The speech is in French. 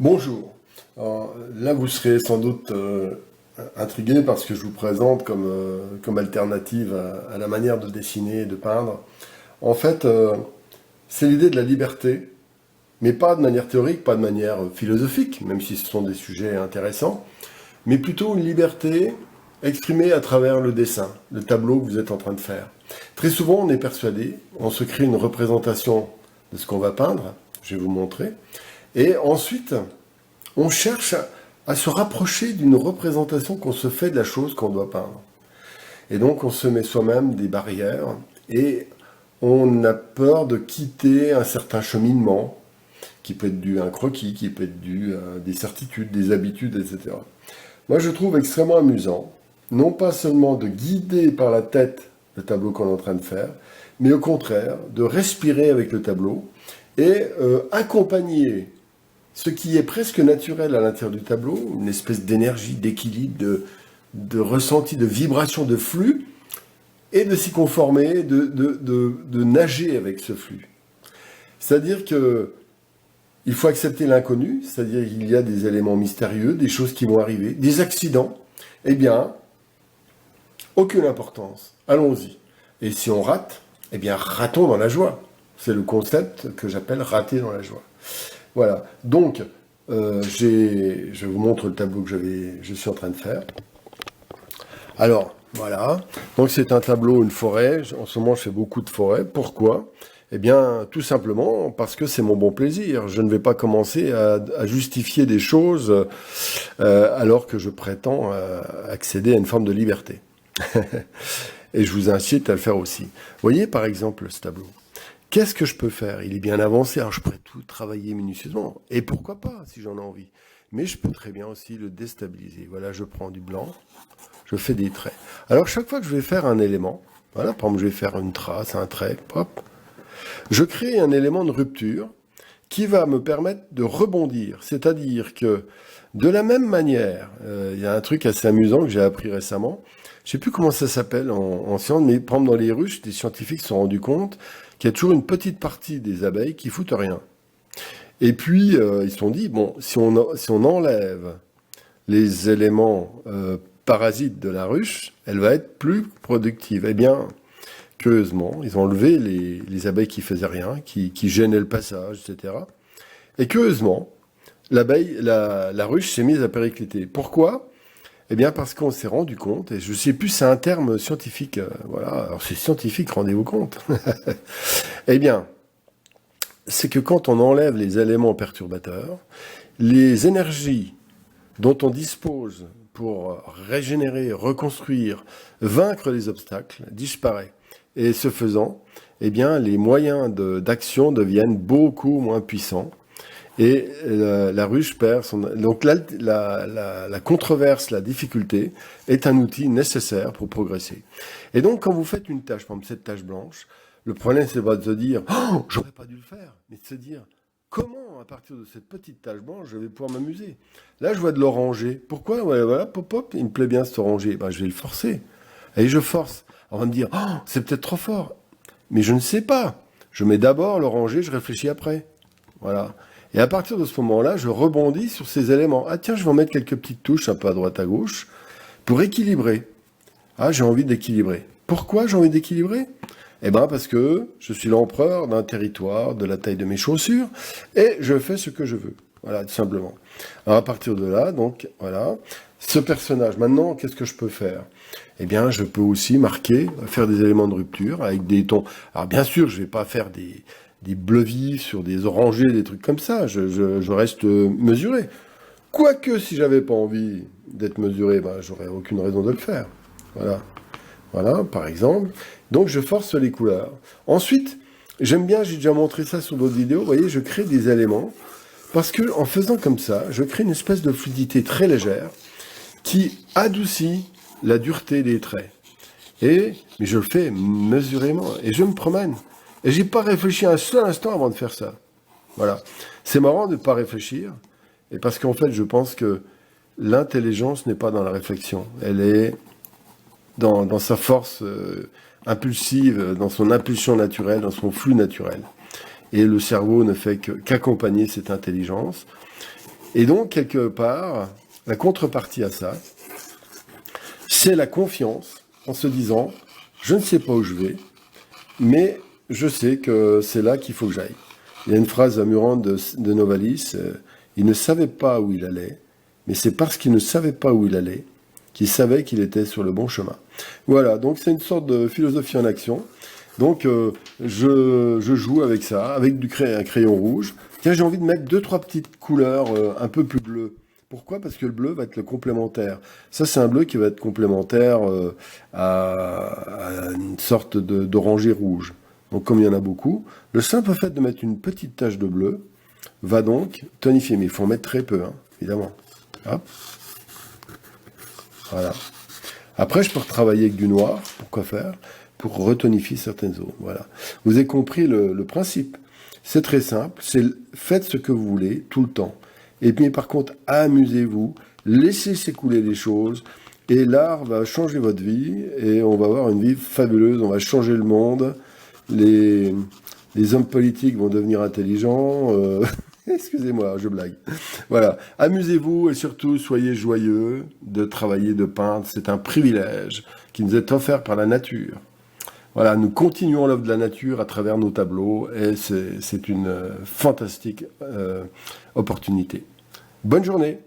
Bonjour. Alors, là, vous serez sans doute intrigué par ce que je vous présente comme alternative à la manière de dessiner et de peindre. En fait, c'est l'idée de la liberté, mais pas de manière théorique, pas de manière philosophique, même si ce sont des sujets intéressants, mais plutôt une liberté exprimée à travers le dessin, le tableau que vous êtes en train de faire. Très souvent, on est persuadé, on se crée une représentation de ce qu'on va peindre, je vais vous montrer, et ensuite, on cherche à se rapprocher d'une représentation qu'on se fait de la chose qu'on doit peindre. Et donc on se met soi-même des barrières et on a peur de quitter un certain cheminement qui peut être dû à un croquis, qui peut être dû à des certitudes, des habitudes, etc. Moi je trouve extrêmement amusant, non pas seulement de guider par la tête le tableau qu'on est en train de faire, mais au contraire de respirer avec le tableau et accompagner ce qui est presque naturel à l'intérieur du tableau, une espèce d'énergie, d'équilibre, de ressenti, de vibration, de flux, et de s'y conformer, de nager avec ce flux. C'est-à-dire que il faut accepter l'inconnu, c'est-à-dire qu'il y a des éléments mystérieux, des choses qui vont arriver, des accidents. Eh bien, aucune importance. Allons-y. Et si on rate, eh bien, ratons dans la joie. C'est le concept que j'appelle rater dans la joie. Voilà. Donc, je vous montre le tableau que je suis en train de faire. Alors, voilà. Donc, c'est un tableau, une forêt. En ce moment, je fais beaucoup de forêts. Pourquoi? Eh bien, tout simplement parce que c'est mon bon plaisir. Je ne vais pas commencer à justifier des choses alors que je prétends accéder à une forme de liberté. Et je vous incite à le faire aussi. Vous voyez, par exemple, ce tableau. Qu'est-ce que je peux faire? Il est bien avancé, alors je pourrais tout travailler minutieusement. Et pourquoi pas, si j'en ai envie. Mais je peux très bien aussi le déstabiliser. Voilà, je prends du blanc, je fais des traits. Alors, chaque fois que je vais faire un élément, voilà, par exemple, je vais faire une trace, un trait, hop, je crée un élément de rupture qui va me permettre de rebondir. C'est-à-dire que, de la même manière, il y a un truc assez amusant que j'ai appris récemment. Je ne sais plus comment ça s'appelle en science, mais par exemple, dans les ruches, des scientifiques se sont rendus compte qu'il y a toujours une petite partie des abeilles qui foutent rien. Et puis, ils se sont dit, bon, si on enlève les éléments parasites de la ruche, elle va être plus productive. Eh bien, curieusement, ils ont enlevé les abeilles qui faisaient rien, qui gênaient le passage, etc. Et curieusement, la ruche s'est mise à péricliter. Pourquoi? Eh bien, parce qu'on s'est rendu compte, et je ne sais plus, c'est un terme scientifique, voilà, alors c'est scientifique, rendez-vous compte. Eh bien, c'est que quand on enlève les éléments perturbateurs, les énergies dont on dispose pour régénérer, reconstruire, vaincre les obstacles disparaissent. Et ce faisant, eh bien, les moyens d'action deviennent beaucoup moins puissants. Et la ruche perd son... Donc la controverse, la difficulté est un outil nécessaire pour progresser. Et donc quand vous faites une tâche, par exemple cette tâche blanche, le problème c'est pas de se dire «Oh, j'aurais pas dû le faire», mais de se dire «Comment, à partir de cette petite tâche blanche, je vais pouvoir m'amuser ?» Là, je vois de l'oranger. Pourquoi? Ouais, voilà, pop, pop, il me plaît bien cet oranger. Ben, je vais le forcer. Et je force. On va me dire «Oh, c'est peut-être trop fort». Mais je ne sais pas. Je mets d'abord l'oranger, je réfléchis après. Voilà. Et à partir de ce moment-là, je rebondis sur ces éléments. Ah tiens, je vais en mettre quelques petites touches un peu à droite à gauche pour équilibrer. Ah, j'ai envie d'équilibrer. Pourquoi j'ai envie d'équilibrer? Eh bien parce que je suis l'empereur d'un territoire, de la taille de mes chaussures, et je fais ce que je veux. Voilà, tout simplement. Alors à partir de là, donc, voilà, ce personnage, maintenant, qu'est-ce que je peux faire? Eh bien, je peux aussi marquer, faire des éléments de rupture avec des tons. Alors bien sûr, je ne vais pas faire des bleus vifs sur des orangés, des trucs comme ça. Je reste mesuré. Quoique, si j'avais pas envie d'être mesuré, ben, j'aurais aucune raison de le faire. Voilà. Voilà, par exemple. Donc, je force les couleurs. Ensuite, j'aime bien, j'ai déjà montré ça sur d'autres vidéos, vous voyez, je crée des éléments. Parce que, en faisant comme ça, je crée une espèce de fluidité très légère qui adoucit la dureté des traits. Mais je le fais mesurément. Et je me promène. Et j'ai pas réfléchi un seul instant avant de faire ça. Voilà. C'est marrant de ne pas réfléchir. Et parce qu'en fait, je pense que l'intelligence n'est pas dans la réflexion. Elle est dans sa force impulsive, dans son impulsion naturelle, dans son flux naturel. Et le cerveau ne fait qu'accompagner cette intelligence. Et donc, quelque part, la contrepartie à ça, c'est la confiance en se disant, je ne sais pas où je vais, mais je sais que c'est là qu'il faut que j'aille. Il y a une phrase amusante de Novalis, il ne savait pas où il allait, mais c'est parce qu'il ne savait pas où il allait qu'il savait qu'il était sur le bon chemin. Voilà, donc c'est une sorte de philosophie en action. Donc je joue avec ça, avec un crayon rouge. Tiens, j'ai envie de mettre 2-3 petites couleurs un peu plus bleues. Pourquoi? Parce que le bleu va être le complémentaire. Ça, c'est un bleu qui va être complémentaire à une sorte d'oranger rouge. Donc comme il y en a beaucoup, le simple fait de mettre une petite tache de bleu va donc tonifier. Mais il faut en mettre très peu, hein, évidemment. Hop. Voilà. Après, je peux retravailler avec du noir. Pourquoi faire? Pour retonifier certaines zones. Voilà. Vous avez compris le principe. C'est très simple. C'est faites ce que vous voulez tout le temps. Et puis, par contre, amusez-vous. Laissez s'écouler les choses. Et l'art va changer votre vie. Et on va avoir une vie fabuleuse. On va changer le monde. Les hommes politiques vont devenir intelligents. Excusez-moi, je blague. Voilà. Amusez-vous et surtout soyez joyeux de travailler, de peindre. C'est un privilège qui nous est offert par la nature. Voilà, nous continuons l'œuvre de la nature à travers nos tableaux et c'est une fantastique opportunité. Bonne journée!